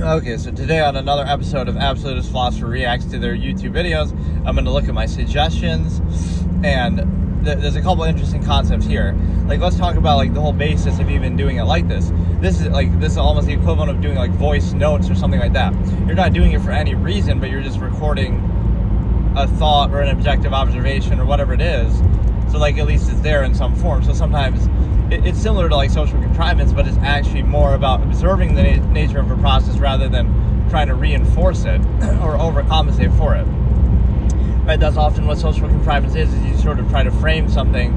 Okay, so today on another episode of Absolutist Philosopher reacts to their YouTube videos, I'm going to look at my suggestions, and there's a couple interesting concepts here. Like, let's talk about like the whole basis of even doing it like this. This is almost the equivalent of doing like voice notes or something like that. You're not doing it for any reason, but you're just recording a thought or an objective observation or whatever it is. So like at least it's there in some form. So sometimes it's similar to like social contrivance, but it's actually more about observing the nature of a process rather than trying to reinforce it or overcompensate for it. Right? That's often what social contrivance is you sort of try to frame something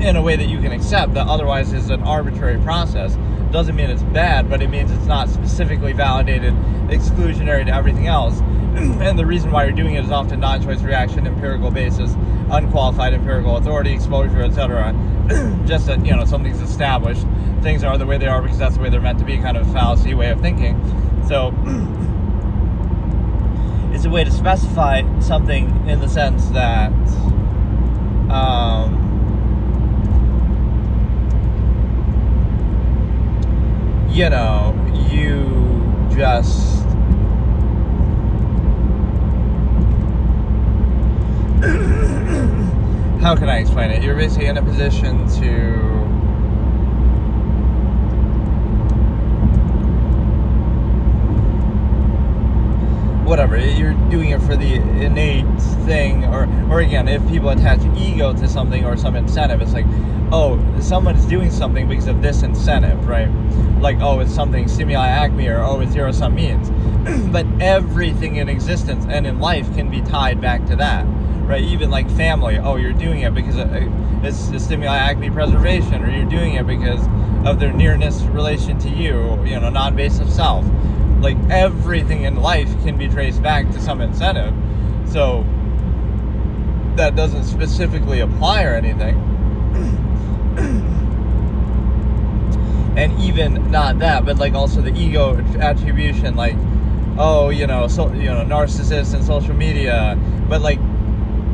in a way that you can accept that otherwise is an arbitrary process. Doesn't mean it's bad, but it means it's not specifically validated, exclusionary to everything else. And the reason why you're doing it is often non-choice reaction, empirical basis, unqualified empirical authority, exposure, etc. Just that, something's established. Things are the way they are because that's the way they're meant to be, kind of a fallacy way of thinking. So it's a way to specify something in the sense that you just how can I explain it? You're basically in a position to whatever, you're doing it for the innate thing, or again, if people attach ego to something or some incentive, it's like, oh, someone's doing something because of this incentive, right? Like, oh, it's something stimuli acme, or oh, it's zero-sum means. But everything in existence and in life can be tied back to that, right? Even like family, oh, you're doing it because it's a stimuli acme preservation, or you're doing it because of their nearness relation to you, non-invasive self. Like, everything in life can be traced back to some incentive. So that doesn't specifically apply or anything. And even not that, but like also the ego attribution, like, oh, narcissists and social media. But like,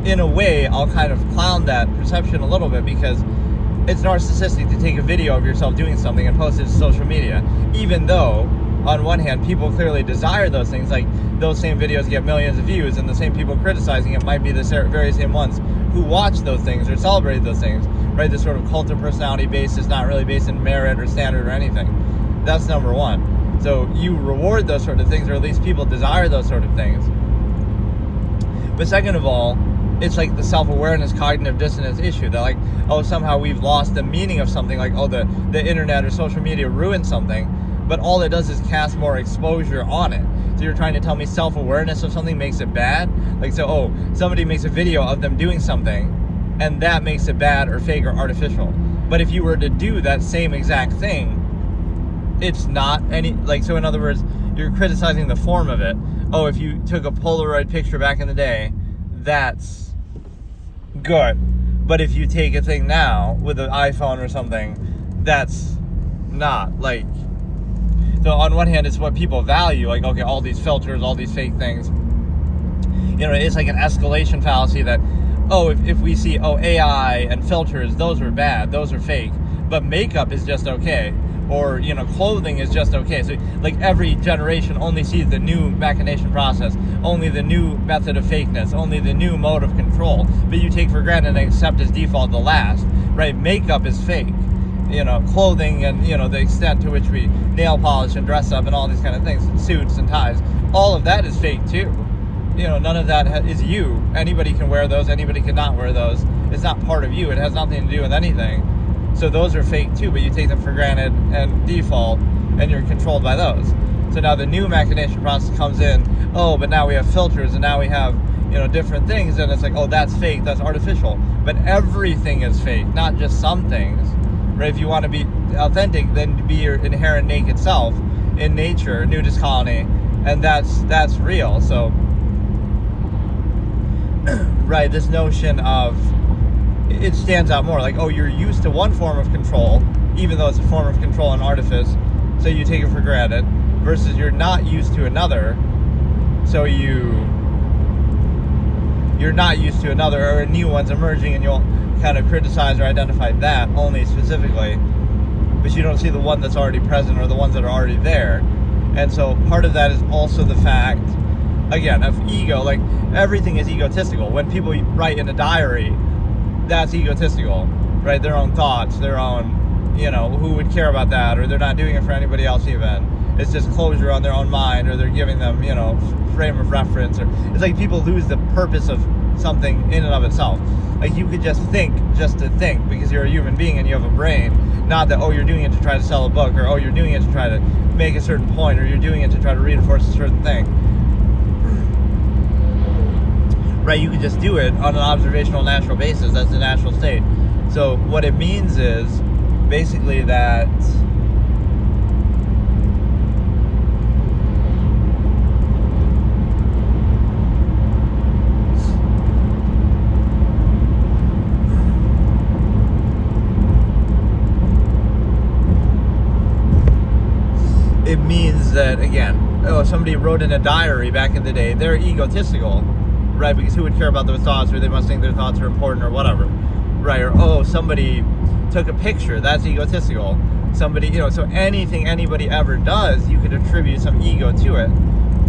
in a way, I'll kind of clown that perception a little bit because it's narcissistic to take a video of yourself doing something and post it to social media, even though on one hand, people clearly desire those things. Like, those same videos get millions of views, and the same people criticizing it might be the very same ones who watch those things or celebrate those things, right? This sort of cult of personality base is not really based in merit or standard or anything. That's number one. So you reward those sort of things, or at least people desire those sort of things. But second of all, it's like the self-awareness cognitive dissonance issue that like, oh, somehow we've lost the meaning of something, like, oh, the internet or social media ruined something. But all it does is cast more exposure on it. So you're trying to tell me self-awareness of something makes it bad? Like, so, oh, somebody makes a video of them doing something, and that makes it bad or fake or artificial. But if you were to do that same exact thing, it's not any, like, so in other words, you're criticizing the form of it. Oh, if you took a Polaroid picture back in the day, that's good. But if you take a thing now with an iPhone or something, that's not, like. So on one hand, it's what people value, like, okay, all these filters, all these fake things. It's like an escalation fallacy that, oh, if we see, oh, AI and filters, those are bad, those are fake, but makeup is just okay, or, clothing is just okay. So, like, every generation only sees the new machination process, only the new method of fakeness, only the new mode of control, but you take for granted and accept as default the last, right? Makeup is fake. Clothing and, the extent to which we nail polish and dress up and all these kind of things, suits and ties, all of that is fake too. None of that is you. Anybody can wear those, anybody cannot wear those. It's not part of you, it has nothing to do with anything. So those are fake too, but you take them for granted and default, and you're controlled by those. So now the new machination process comes in, oh, but now we have filters, and now we have, different things, and it's like, oh, that's fake, that's artificial. But everything is fake, not just some things. Right? If you want to be authentic, then be your inherent naked self in nature, nudist colony, and that's real. So, right, this notion of, it stands out more, like, oh, you're used to one form of control, even though it's a form of control and artifice, so you take it for granted, versus you're not used to another, so you're not used to another, or a new one's emerging, and you'll kind of criticize or identify that only specifically, but you don't see the one that's already present or the ones that are already there. And so part of that is also the fact, again, of ego. Like, everything is egotistical. When people write in a diary, that's egotistical, right? Their own thoughts, their own, who would care about that? Or they're not doing it for anybody else even. It's just closure on their own mind, or they're giving them, frame of reference. Or it's like people lose the purpose of something in and of itself. Like, you could just think just to think because you're a human being and you have a brain. Not that, you're doing it to try to sell a book, or you're doing it to try to make a certain point, or you're doing it to try to reinforce a certain thing. Right? You could just do it on an observational, natural basis. That's the natural state. So what it means is basically that it means that, again, somebody wrote in a diary back in the day, they're egotistical, right? Because who would care about those thoughts, or they must think their thoughts are important, or whatever, right? Or, somebody took a picture, that's egotistical. Somebody, so anything anybody ever does, you could attribute some ego to it.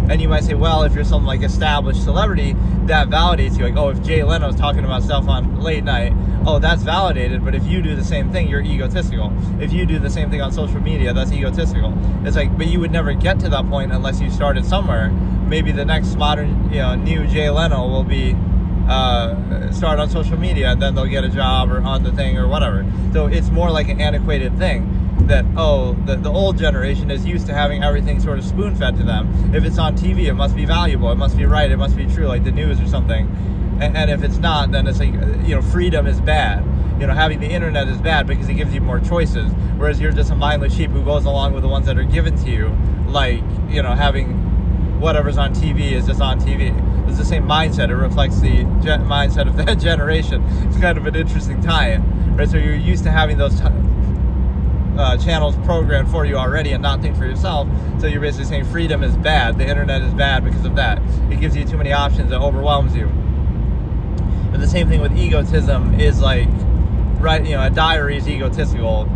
And you might say, well, if you're some like established celebrity, that validates you. Like, if Jay Leno's talking about stuff on late night, that's validated. But if you do the same thing, you're egotistical. If you do the same thing on social media, that's egotistical. It's like, but you would never get to that point unless you started somewhere. Maybe the next modern, new Jay Leno will be start on social media, and then they'll get a job or on the thing or whatever. So it's more like an antiquated thing. That the old generation is used to having everything sort of spoon-fed to them. If it's on TV, it must be valuable, it must be right, it must be true, like the news or something. And if it's not, then it's like, freedom is bad. Having the internet is bad because it gives you more choices, whereas you're just a mindless sheep who goes along with the ones that are given to you. Like, having whatever's on TV is just on TV. It's the same mindset. It reflects the mindset of that generation. It's kind of an interesting tie-in, right? So you're used to having those channels programmed for you already and not think for yourself. So you're basically saying freedom is bad, the internet is bad because of that. It gives you too many options, it overwhelms you. But the same thing with egotism is like, right, a diary is egotistical.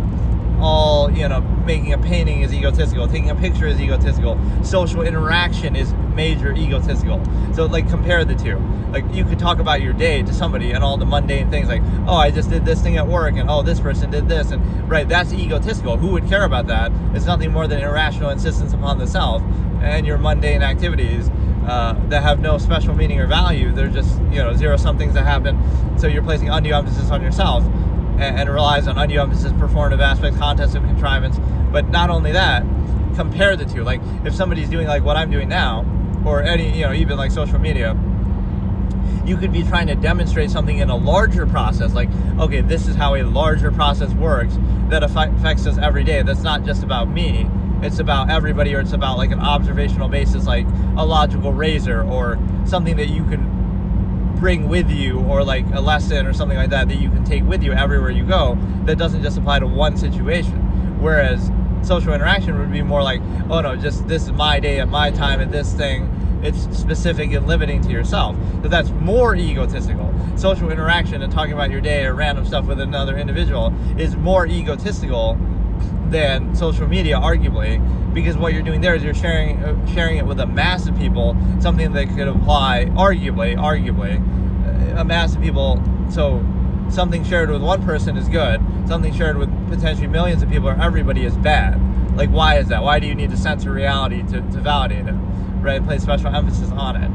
All, making a painting is egotistical. Taking a picture is egotistical. Social interaction is major egotistical. So, like, compare the two. Like, you could talk about your day to somebody and all the mundane things like, I just did this thing at work, and this person did this, and right, that's egotistical. Who would care about that? It's nothing more than irrational insistence upon the self and your mundane activities that have no special meaning or value. They're just, zero-sum things that happen. So you're placing undue emphasis on yourself and relies on undue emphasis, performative aspects, contests, and contrivance. But not only that, compare the two. Like, if somebody's doing like what I'm doing now, or any, even like social media, you could be trying to demonstrate something in a larger process. Like, okay, this is how a larger process works that affects us every day. That's not just about me. It's about everybody, or it's about like an observational basis, like a logical razor, or something that you can bring with you, or like a lesson or something like that you can take with you everywhere you go, that doesn't just apply to one situation. Whereas social interaction would be more like, just this is my day at my time at this thing. It's specific and limiting to yourself. So that's more egotistical. Social interaction and talking about your day or random stuff with another individual is more egotistical than social media, arguably, because what you're doing there is you're sharing it with a mass of people, something that could apply, arguably, a mass of people. So something shared with one person is good, something shared with potentially millions of people or everybody is bad. Like, why is that? Why do you need to censor reality to validate it, right? Place special emphasis on it.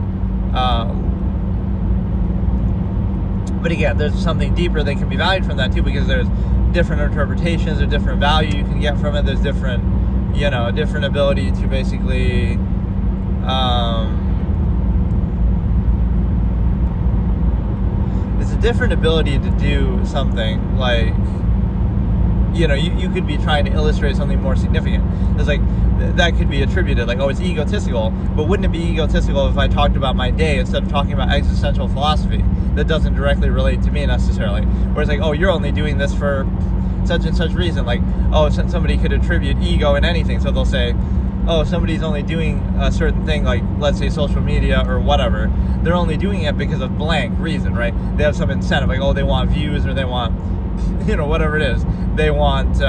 But again, there's something deeper that can be valued from that too, because there's different interpretations or different value you can get from it. There's different, different ability to basically it's a different ability to do something like, you could be trying to illustrate something more significant. There's like, that could be attributed like, it's egotistical, but wouldn't it be egotistical if I talked about my day instead of talking about existential philosophy that doesn't directly relate to me necessarily? Whereas like, you're only doing this for such and such reason. Like, somebody could attribute ego in anything. So they'll say, somebody's only doing a certain thing, like let's say social media or whatever. They're only doing it because of blank reason, right? They have some incentive, like, they want views, or they want, whatever it is. They want,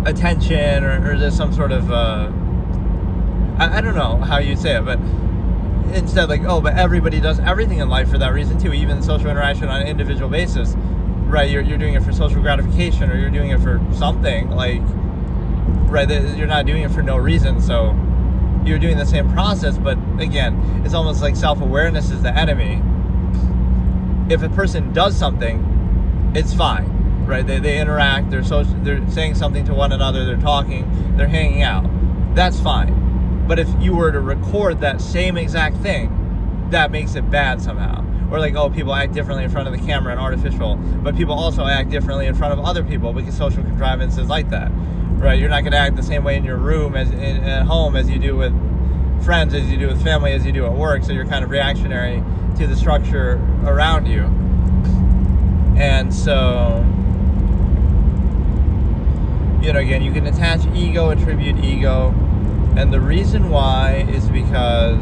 attention, or there's some sort of I don't know how you say it, but instead, like, oh, but everybody does everything in life for that reason too, even social interaction on an individual basis, right? You're doing it for social gratification, or you're doing it for something, like, right? You're not doing it for no reason, so you're doing the same process, but again, it's almost like self-awareness is the enemy. If a person does something, it's fine, right? They interact, they're saying something to one another, they're talking, they're hanging out. That's fine. But if you were to record that same exact thing, that makes it bad somehow. Or like, oh, people act differently in front of the camera and artificial, but people also act differently in front of other people because social contrivance is like that, right? You're not going to act the same way in your room as at home as you do with friends, as you do with family, as you do at work. So you're kind of reactionary to the structure around you. And so, you know, again, you can attach ego, attribute ego, and the reason why is because,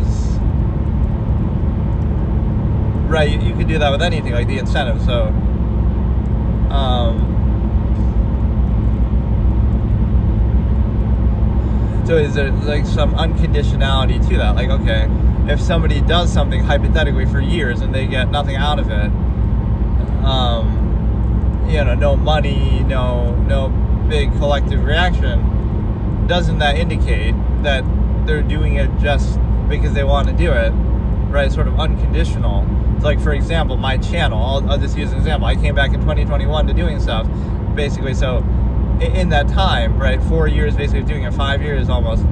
right, you can do that with anything, like the incentive. So, so is there like some unconditionality to that? Like, okay, if somebody does something hypothetically for years and they get nothing out of it, you know, no money, no big collective reaction, doesn't that indicate that they're doing it just because they want to do it, right? Sort of unconditional. It's like, for example, my channel, I'll just use an example. I came back in 2021 to doing stuff, basically. So in that time, right, 4 years basically doing it, 5 years almost,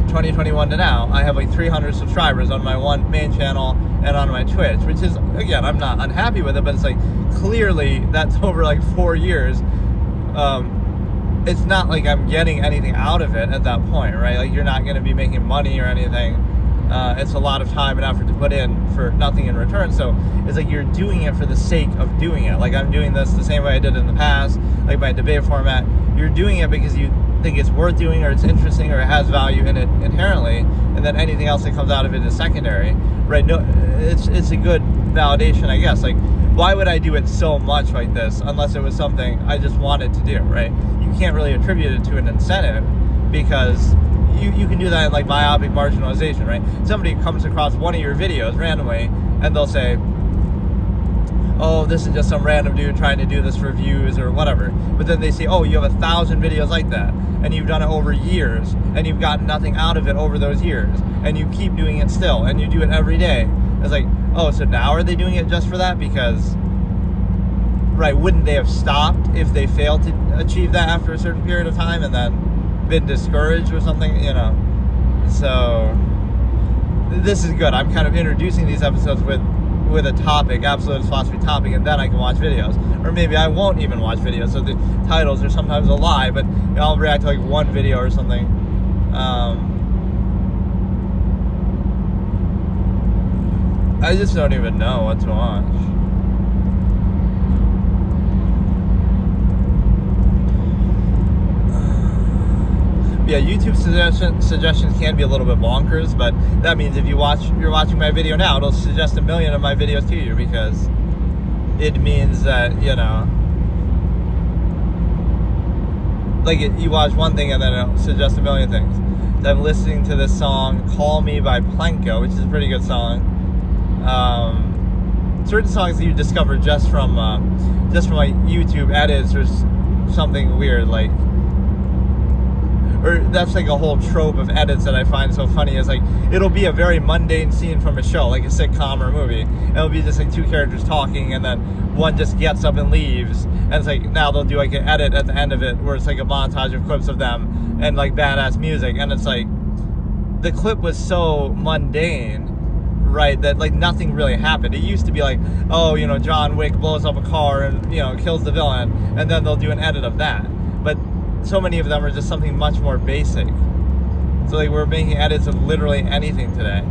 2021 to now, I have like 300 subscribers on my one main channel and on my Twitch, which is, again, I'm not unhappy with it, but it's like, clearly that's over like 4 years. It's not like I'm getting anything out of it at that point, right? Like, you're not going to be making money or anything. It's a lot of time and effort to put in for nothing in return. So it's like you're doing it for the sake of doing it. Like, I'm doing this the same way I did in the past, like my debate format. You're doing it because you think it's worth doing, or it's interesting, or it has value in it inherently, and then anything else that comes out of it is secondary, right? No, it's a good validation, I guess. Like, why would I do it so much like this unless it was something I just wanted to do, right? You can't really attribute it to an incentive, because you can do that in like myopic marginalization, right? Somebody comes across one of your videos randomly and they'll say, oh, this is just some random dude trying to do this for views or whatever. But then they say, oh, you have 1,000 videos like that, and you've done it over years, and you've gotten nothing out of it over those years, and you keep doing it still, and you do it every day. It's like, oh, so now are they doing it just for that? Because, right, wouldn't they have stopped if they failed to achieve that after a certain period of time and then been discouraged or something, you know? So this is good. I'm kind of introducing these episodes with a topic, Absolutist philosophy topic, and then I can watch videos. Or maybe I won't even watch videos, so the titles are sometimes a lie, but I'll react to like one video or something. I just don't even know what to watch. Yeah, YouTube suggestions can be a little bit bonkers, but that means if you're watching my video now, it'll suggest 1 million of my videos to you, because it means that, you know, like you watch one thing and then it'll suggest 1 million things. So I'm listening to this song "Call Me" by Plenko, which is a pretty good song. Certain songs that you discover just from like YouTube edits or something weird, like. Or that's like a whole trope of edits that I find so funny, is like, it'll be a very mundane scene from a show, like a sitcom or a movie, and it'll be just like two characters talking, and then one just gets up and leaves, and it's like, now they'll do like an edit at the end of it where it's like a montage of clips of them and like badass music, and it's like, the clip was so mundane, right, that like nothing really happened. It used to be like, oh, you know, John Wick blows up a car and, you know, kills the villain, and then they'll do an edit of that. But so many of them are just something much more basic. So like, we're making edits of literally anything today.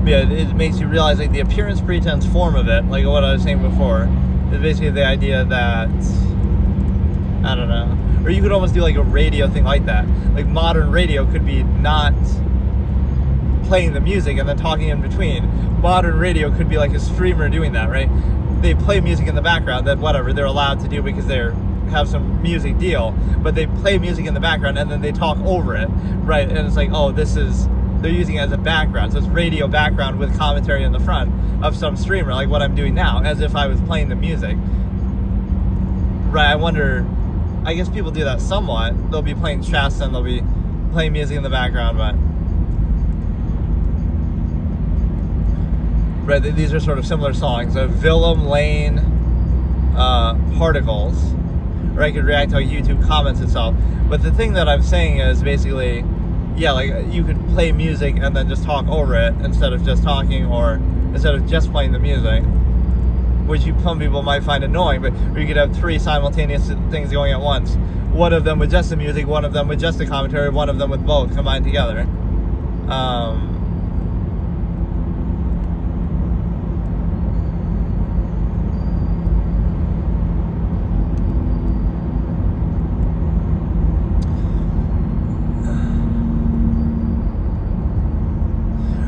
But yeah, it makes you realize like the appearance pretense form of it, like what I was saying before, is basically the idea that, I don't know, or you could almost do like a radio thing like that. Like modern radio could be not playing the music and then talking in between. Modern radio could be like a streamer doing that, right? They play music in the background, that whatever they're allowed to do because they're have some music deal, but they play music in the background and then they talk over it, right? And it's like, oh, they're using it as a background, so it's radio background with commentary in the front of some streamer, like what I'm doing now, as if I was playing the music, right? I wonder, I guess people do that somewhat. They'll be playing chess and they'll be playing music in the background, but right, these are sort of similar songs. Willem Lane, Particles, or I could react to how YouTube comments itself. But the thing that I'm saying is basically, yeah, like you could play music and then just talk over it instead of just talking, or instead of just playing the music, which some people might find annoying, but or you could have 3 simultaneous things going at once. One of them with just the music, one of them with just the commentary, one of them with both combined together.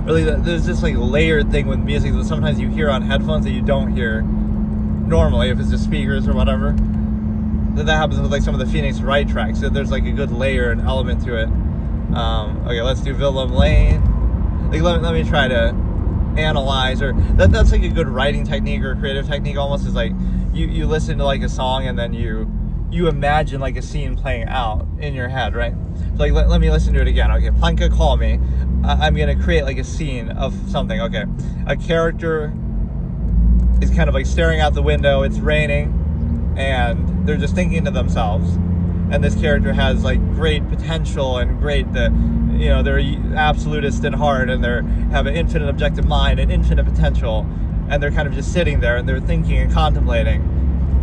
Really, there's this like layered thing with music that sometimes you hear on headphones that you don't hear normally if it's just speakers or whatever. That happens with like some of the Phoenix Wright tracks. So there's like a good layer and element to it. Okay, let's do Willem Lane. Like let me try to analyze, or that's like a good writing technique or creative technique almost, is like you listen to like a song and then you imagine like a scene playing out in your head, right? So like let me listen to it again. Okay, Planka, call me. I'm going to create like a scene of something. Okay, a character is kind of like staring out the window, it's raining, and they're just thinking to themselves, and this character has like great potential and they're absolutist in heart, and they have an infinite objective mind and infinite potential, and they're kind of just sitting there and they're thinking and contemplating,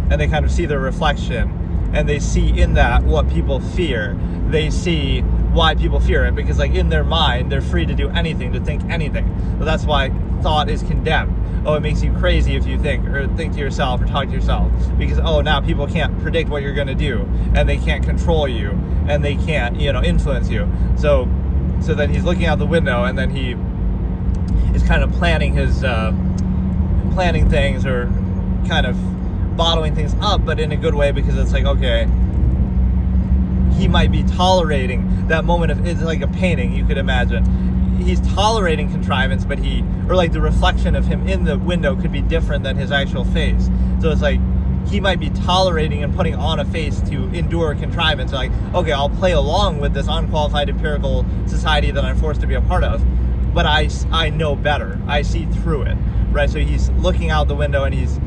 and they kind of see their reflection, and they see in that what people fear. They see why people fear it, because like in their mind they're free to do anything, to think anything. So that's why thought is condemned. Oh, it makes you crazy if you think to yourself or talk to yourself, because now people can't predict what you're going to do, and they can't control you, and they can't influence you. So then he's looking out the window, and then he is kind of planning things, or kind of bottling things up, but in a good way, because it's like, okay, he might be tolerating that moment of, it's like a painting, you could imagine. He's tolerating contrivance, but or like the reflection of him in the window could be different than his actual face. So it's like, he might be tolerating and putting on a face to endure contrivance. Like, okay, I'll play along with this unqualified empirical society that I'm forced to be a part of, but I know better. I see through it, right? So he's looking out the window and he's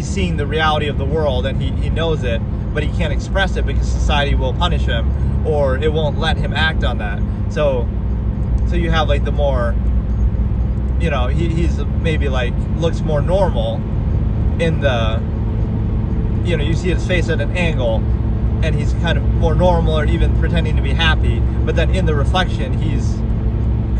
seeing the reality of the world, and he knows it, but he can't express it because society will punish him, or it won't let him act on that. So you have like the more, he's maybe like looks more normal in the, you see his face at an angle, and he's kind of more normal, or even pretending to be happy, but then in the reflection he's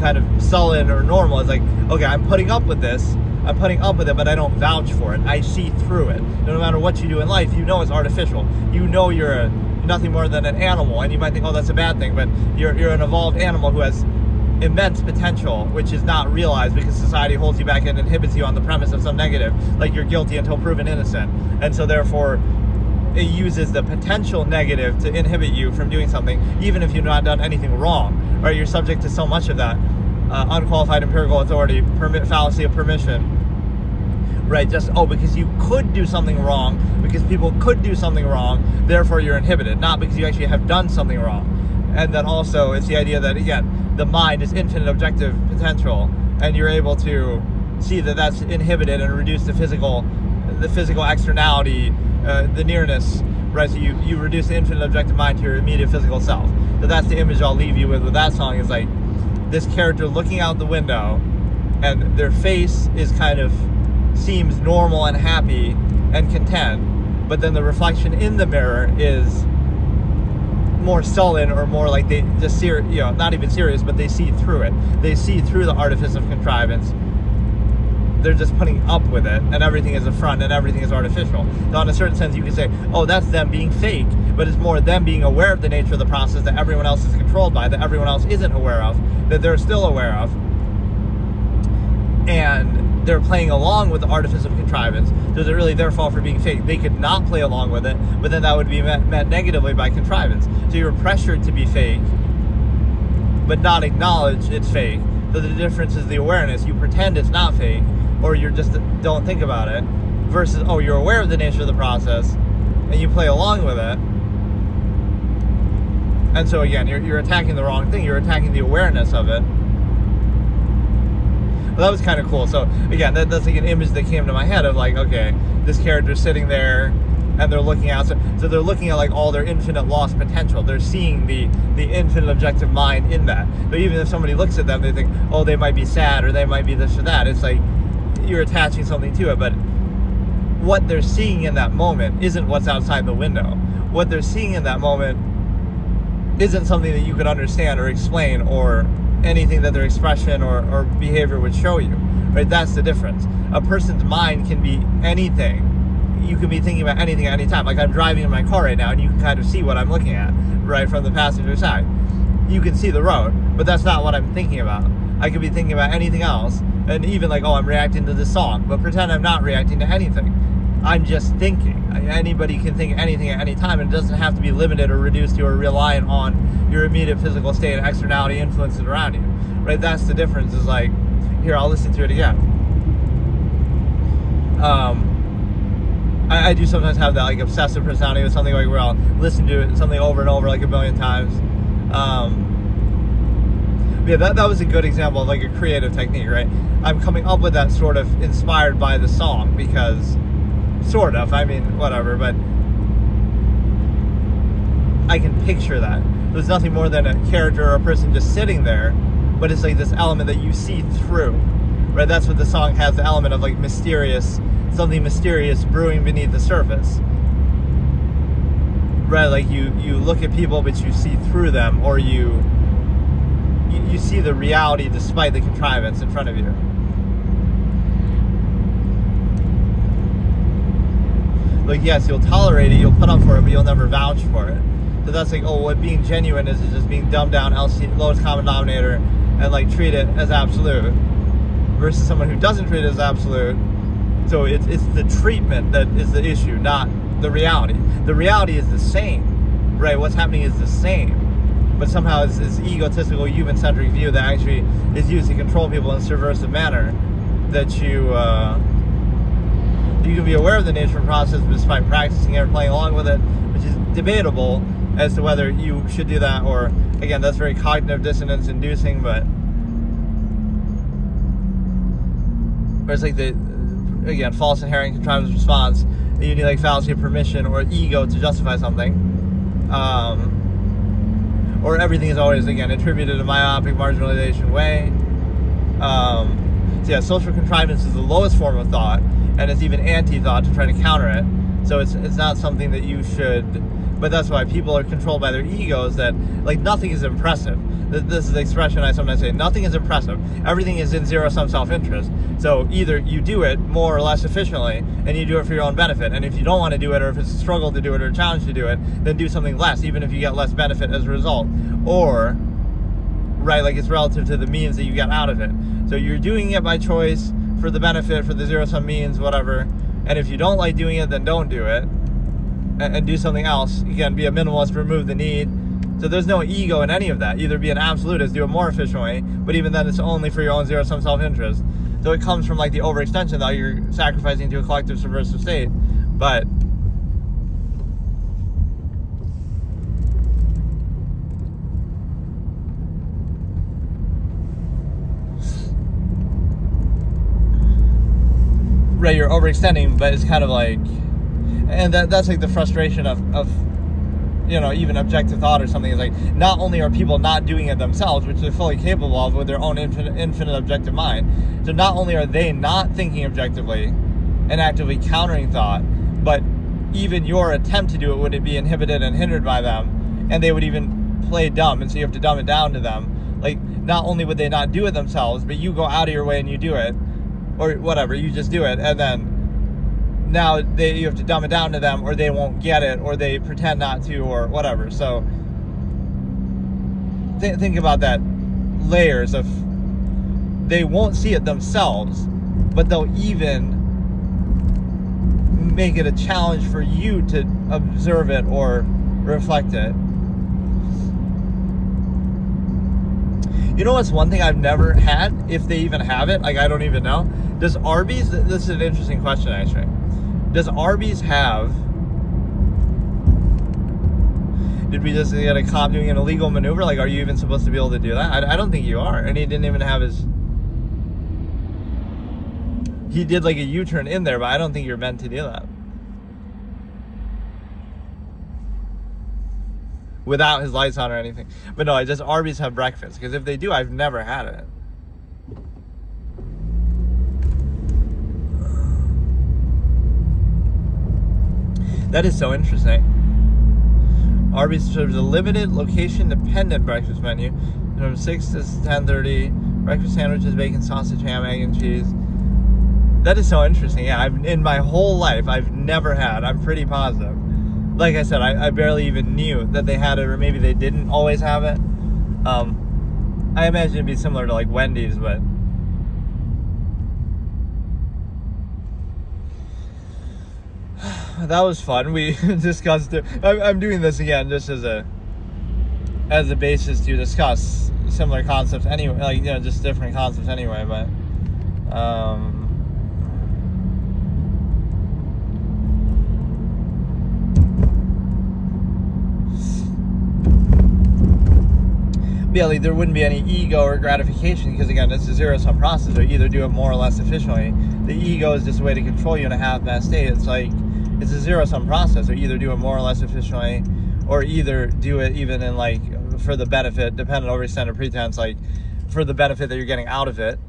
kind of sullen or normal. It's like, okay, I'm putting up with this, but I don't vouch for it. I see through it. No matter what you do in life, it's artificial. You're nothing more than an animal, and you might think, oh, that's a bad thing, but you're an evolved animal who has immense potential, which is not realized because society holds you back and inhibits you on the premise of some negative, like you're guilty until proven innocent. And so therefore, it uses the potential negative to inhibit you from doing something, even if you've not done anything wrong, right? You're subject to so much of that unqualified empirical authority, fallacy of permission, right? Just, because you could do something wrong, because people could do something wrong, therefore you're inhibited, not because you actually have done something wrong. And then also it's the idea that, again, the mind is infinite objective potential, and you're able to see that that's inhibited and reduce the physical externality, the nearness, right? So you reduce the infinite objective mind to your immediate physical self. So that's the image I'll leave you with that song, is like this character looking out the window, and their face is kind of seems normal and happy and content, but then the reflection in the mirror is more sullen, or more like they just not even serious, but they see through it. They see through the artifice of contrivance. They're just putting up with it, and everything is a front, and everything is artificial. So in a certain sense, you could say, oh, that's them being fake, but it's more them being aware of the nature of the process that everyone else is controlled by, that everyone else isn't aware of, that they're still aware of, and they're playing along with the artificial contrivance. So is it really their fault for being fake? They could not play along with it, but then that would be met negatively by contrivance. So you're pressured to be fake, but not acknowledge it's fake. So the difference is the awareness. You pretend it's not fake, or you just don't think about it, versus, oh, you're aware of the nature of the process, and you play along with it. And so again, you're attacking the wrong thing. You're attacking the awareness of it. Well, that was kind of cool. So again, that's like an image that came to my head of like, okay, this character's sitting there and they're looking out. So they're looking at like all their infinite lost potential. They're seeing the infinite objective mind in that. But even if somebody looks at them, they think, oh, they might be sad or they might be this or that. It's like you're attaching something to it. But what they're seeing in that moment isn't what's outside the window. What they're seeing in that moment isn't something that you could understand or explain or anything that their expression or behavior would show you, right? That's the difference. A person's mind can be anything. You can be thinking about anything at any time. Like I'm driving in my car right now and you can kind of see what I'm looking at, right, from the passenger side. You can see the road, but that's not what I'm thinking about. I could be thinking about anything else, and even like, oh, I'm reacting to this song, but pretend I'm not reacting to anything. I'm just thinking. Anybody can think anything at any time, and it doesn't have to be limited or reduced to or reliant on your immediate physical state and externality influences around you, right? That's the difference. Is like, here, I'll listen to it again. I do sometimes have that like obsessive personality with something, like where I'll listen to it something over and over like a million times. Yeah, that was a good example of like a creative technique, right? I'm coming up with that sort of inspired by the song, because sort of, I mean, whatever, but I can picture that. There's nothing more than a character or a person just sitting there, but it's like this element that you see through, right? That's what the song has, the element of like mysterious, something mysterious brewing beneath the surface, right? Like you look at people, but you see through them, or you see the reality despite the contrivance in front of you. Like, yes, you'll tolerate it, you'll put up for it, but you'll never vouch for it. So that's like, oh, what being genuine is just being dumbed down, lowest common denominator, and like treat it as absolute, versus someone who doesn't treat it as absolute. So it's the treatment that is the issue, not the reality. The reality is the same, right? What's happening is the same. But somehow it's this egotistical, human-centric view that actually is used to control people in a subversive manner, that you can be aware of the nature of the process despite practicing it or playing along with it, which is debatable as to whether you should do that, or, again, that's very cognitive dissonance inducing, but it's like the, again, false inherent contrivance response, you need like fallacy of permission or ego to justify something, or everything is always, again, attributed to myopic marginalization way. So yeah, social contrivance is the lowest form of thought, and it's even anti-thought to try to counter it. So it's not something that you should, but that's why people are controlled by their egos, that like nothing is impressive. This is the expression I sometimes say, nothing is impressive. Everything is in zero-sum self-interest. So either you do it more or less efficiently, and you do it for your own benefit. And if you don't want to do it, or if it's a struggle to do it or a challenge to do it, then do something less, even if you get less benefit as a result. Or, right, like it's relative to the means that you get out of it. So you're doing it by choice, for the benefit, for the zero-sum means, whatever. And if you don't like doing it, then don't do it. And do something else. Again, be a minimalist, remove the need. So there's no ego in any of that. Either be an absolutist, do it more efficiently, but even then it's only for your own zero-sum self-interest. So it comes from like the overextension that you're sacrificing to a collective subversive state. But right, you're overextending, but it's kind of like, and that's like the frustration of you know, even objective thought or something. Is like, not only are people not doing it themselves, which they're fully capable of with their own infinite objective mind, so not only are they not thinking objectively and actively countering thought, but even your attempt to do it would be inhibited and hindered by them, and they would even play dumb, and so you have to dumb it down to them. Like, not only would they not do it themselves, but you go out of your way and you do it, or whatever, you just do it, and then now you have to dumb it down to them, or they won't get it, or they pretend not to, or whatever. So think about that, layers of they won't see it themselves, but they'll even make it a challenge for you to observe it or reflect it. You know what's one thing I've never had, if they even have it, like I don't even know? Does Arby's, this is an interesting question actually, does Arby's have, did we just get a cop doing an illegal maneuver? Like, are you even supposed to be able to do that? I don't think you are. And he didn't even have his, he did like a U-turn in there, but I don't think you're meant to do that without his lights on or anything. But no, does Arby's have breakfast? Because if they do, I've never had it. That is so interesting. Arby's serves a limited location-dependent breakfast menu from 6 to 10:30. Breakfast sandwiches, bacon, sausage, ham, egg, and cheese. That is so interesting. Yeah, in my whole life, I've never had. I'm pretty positive. Like I said, I barely even knew that they had it, or maybe they didn't always have it. I imagine it'd be similar to like Wendy's, but that was fun. We discussed it. I'm doing this again just as a basis to discuss similar concepts anyway, like, you know, just different concepts anyway, but yeah, like there wouldn't be any ego or gratification, because again, it's a zero-sum process. So you either do it more or less efficiently. The ego is just a way to control you in a half-assed state. It's like, it's a zero-sum process. So either do it more or less efficiently, or either do it even in like, for the benefit, dependent over extended pretense, like for the benefit that you're getting out of it.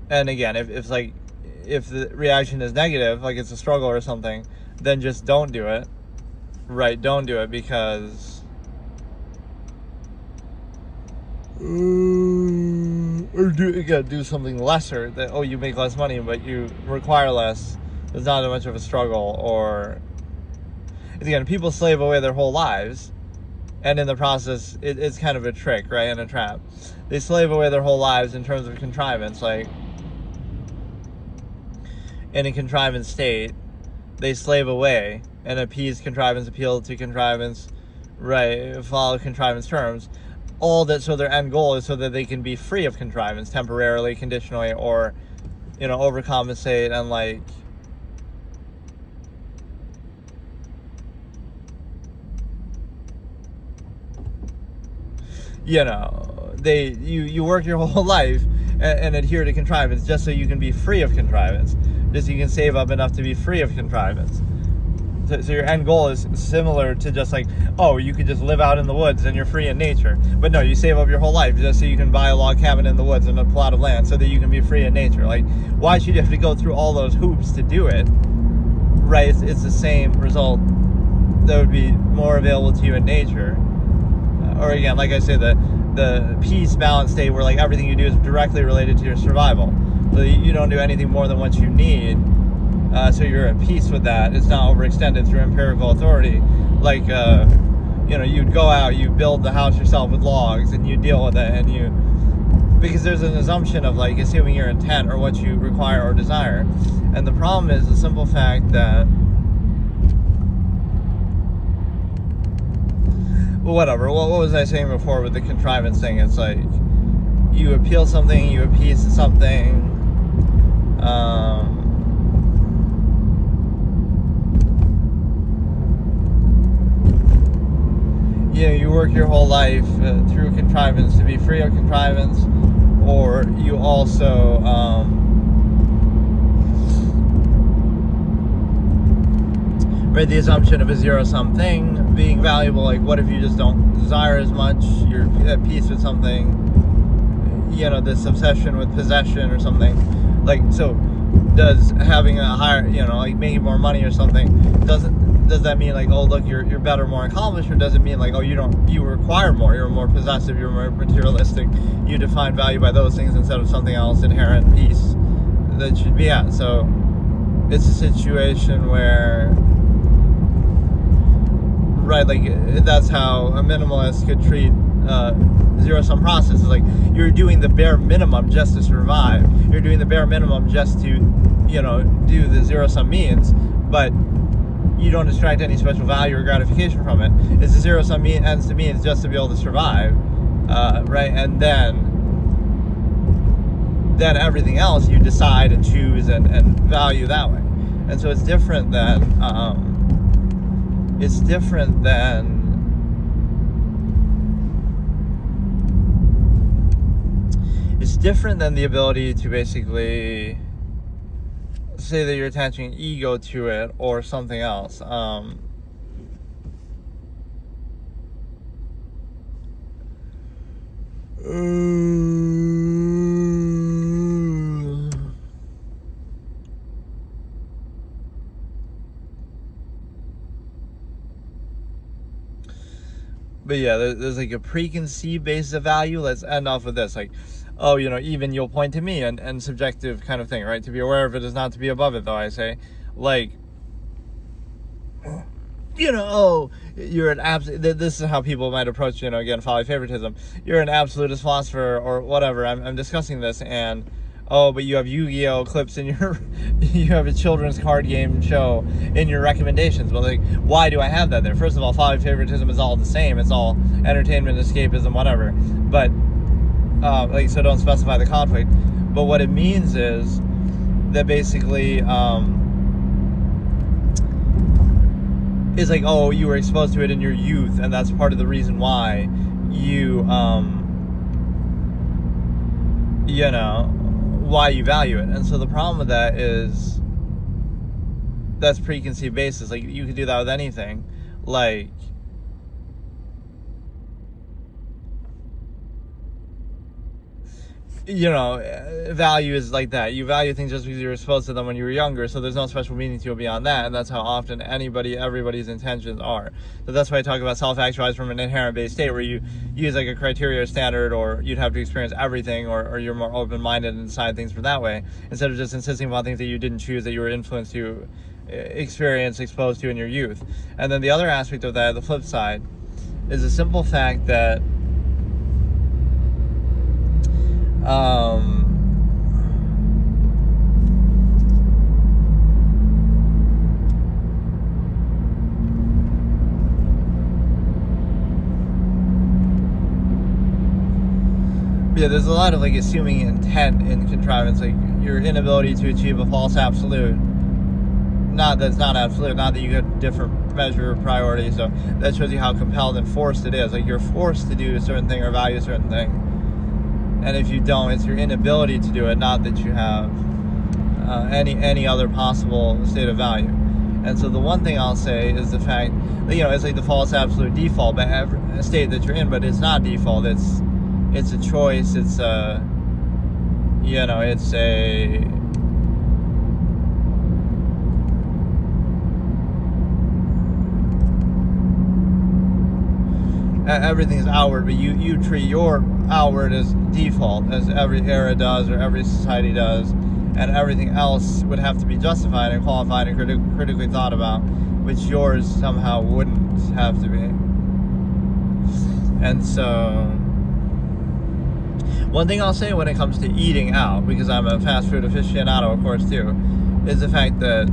And again, if the reaction is negative, like it's a struggle or something, then just don't do it. Right, don't do it, because or do something lesser, that, oh, you make less money but you require less. It's not that much of a struggle. Or again, people slave away their whole lives, and in the process it's kind of a trick, right, and a trap. They slave away their whole lives in terms of contrivance. Like in a contrivance state, they slave away and appease contrivance, appeal to contrivance, right, follow contrivance terms. All that, so their end goal is so that they can be free of contrivance temporarily, conditionally, or, you know, overcompensate and like you know, you work your whole life and adhere to contrivance just so you can be free of contrivance, just so you can save up enough to be free of contrivance. So your end goal is similar to just like, oh, you could just live out in the woods and you're free in nature. But no, you save up your whole life just so you can buy a log cabin in the woods and a plot of land so that you can be free in nature. Like, why should you have to go through all those hoops to do it? Right, it's the same result that would be more available to you in nature. Or again, like I say, the peace, balance state where like everything you do is directly related to your survival. So you don't do anything more than what you need. So you're at peace with that. It's not overextended through empirical authority. Like, you know, you'd go out, you build the house yourself with logs, and you deal with it, and because there's an assumption of like assuming your intent or what you require or desire. And the problem is the simple fact that, well, whatever. What was I saying before with the contrivance thing? It's like you appeal something, you appease something. You know, you work your whole life through contrivance to be free of contrivance, or you also right, the assumption of a zero-sum thing being valuable. Like, what if you just don't desire as much? You're at peace with something. You know, this obsession with possession or something. Like, so does having a higher, you know, like making more money or something, does that mean like, oh, look, you're better, more accomplished? Or does it mean like, oh, you require more, you're more possessive, you're more materialistic, you define value by those things instead of something else, inherent peace that should be at? So it's a situation where, right, like that's how a minimalist could treat zero-sum process. It's like you're doing the bare minimum just to survive. You're doing the bare minimum just to, do the zero-sum means, but you don't extract any special value or gratification from it. It's the zero-sum ends to means just to be able to survive, right? And then everything else you decide and choose and value that way. And so it's different than the ability to basically say that you're attaching ego to it or something else. But yeah, there's like a preconceived basis of value. Let's end off with this. Like, oh, even you'll point to me and subjective kind of thing, right? To be aware of it is not to be above it, though, I say. Like, oh, you're an absolute, this is how people might approach, again, folly favoritism. You're an absolutist philosopher or whatever. I'm discussing this, and oh, but you have Yu-Gi-Oh clips in your, you have a children's card game show in your recommendations. But like, why do I have that there? First of all, folly favoritism is all the same. It's all entertainment, escapism, whatever. But so don't specify the conflict. But what it means is that basically, is like, oh, you were exposed to it in your youth, and that's part of the reason why you, why you value it. And so the problem with that is that's preconceived basis. Like, you could do that with anything. Like, value is like that. You value things just because you were exposed to them when you were younger, so there's no special meaning to it beyond that, and that's how often everybody's intentions are. So that's why I talk about self-actualized from an inherent based state, where you use like a criteria or standard, or you'd have to experience everything, or you're more open-minded and decide things from that way, instead of just insisting upon things that you didn't choose, that you were influenced to experience, exposed to in your youth. And then the other aspect of that, the flip side, is the simple fact that there's a lot of like assuming intent in contrivance, like your inability to achieve a false absolute. Not that it's not absolute, not that you get different measure of priority. So that shows you how compelled and forced it is. Like, you're forced to do a certain thing or value a certain thing. And if you don't, it's your inability to do it, not that you have any other possible state of value. And so the one thing I'll say is the fact that, it's like the false absolute default state that you're in, but it's not default. It's a choice. It's a, it's a, everything is outward, but you treat your outward as default, as every era does, or every society does, and everything else would have to be justified and qualified and critically thought about, which yours somehow wouldn't have to be. And so, one thing I'll say when it comes to eating out, because I'm a fast food aficionado, of course, too, is the fact that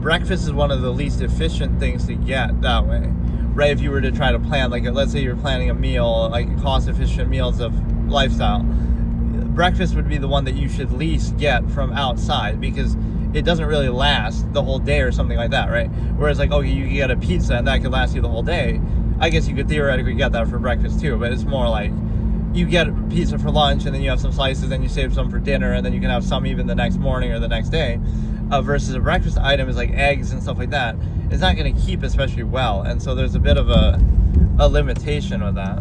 breakfast is one of the least efficient things to get that way. Right, if you were to try to plan, like, let's say you're planning a meal, like cost-efficient meals of lifestyle, breakfast would be the one that you should least get from outside, because it doesn't really last the whole day or something like that, right? Whereas, like, okay, you could get a pizza and that could last you the whole day. I guess you could theoretically get that for breakfast too, but it's more like you get a pizza for lunch and then you have some slices, then you save some for dinner, and then you can have some even the next morning or the next day. Versus a breakfast item is like eggs and stuff like that. It's not going to keep especially well, and so there's a bit of a limitation with that.